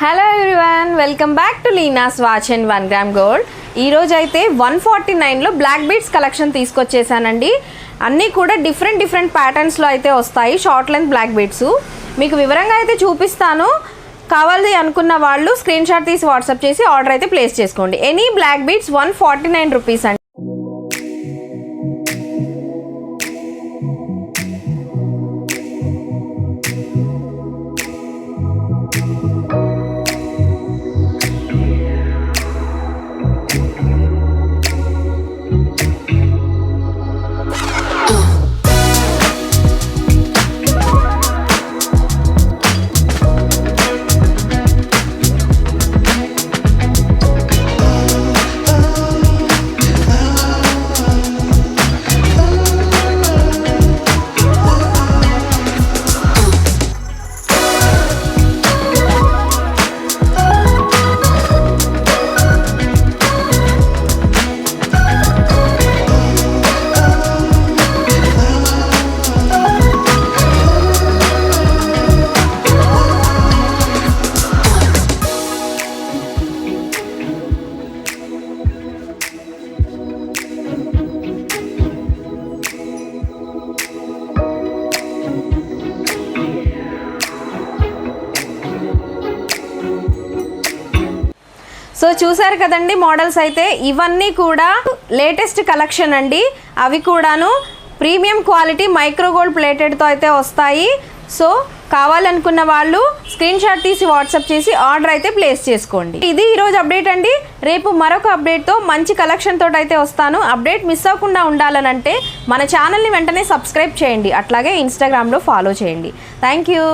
Hello everyone, welcome back to Leena's watch and 1 gram gold. ఈరోజు అయితే 149లో బ్లాక్ బీడ్స్ కలెక్షన్ తీసుకొచ్చేసానండి. అన్నీ కూడా డిఫరెంట్ ప్యాటర్న్స్లో అయితే వస్తాయి. షార్ట్ లెంత్ బ్లాక్ బీడ్స్ మీకు వివరంగా అయితే చూపిస్తాను. కావాలి అనుకున్న వాళ్ళు స్క్రీన్ షాట్ తీసి వాట్సాప్ చేసి ఆర్డర్ అయితే ప్లేస్ చేసుకోండి. ఎనీ బ్లాక్ బీడ్స్ 149 రూపీస్ అండి. సో చూసారు కదండి మోడల్స్ అయితే. ఇవన్నీ కూడా లేటెస్ట్ కలెక్షన్ అండి. అవి కూడాను ప్రీమియం క్వాలిటీ మైక్రో గోల్డ్ ప్లేటెడ్తో అయితే వస్తాయి. సో కావాలనుకున్న వాళ్ళు స్క్రీన్ షాట్ తీసి వాట్సాప్ చేసి ఆర్డర్ అయితే ప్లేస్ చేసుకోండి. ఇది ఈరోజు అప్డేట్ అండి. రేపు మరొక అప్డేట్తో మంచి కలెక్షన్ తోటి అయితే వస్తాను. అప్డేట్ మిస్ అవ్వకుండా ఉండాలనంటే మన ఛానల్ని వెంటనే సబ్స్క్రైబ్ చేయండి. అట్లాగే ఇన్స్టాగ్రామ్లో ఫాలో చేయండి. Thank you.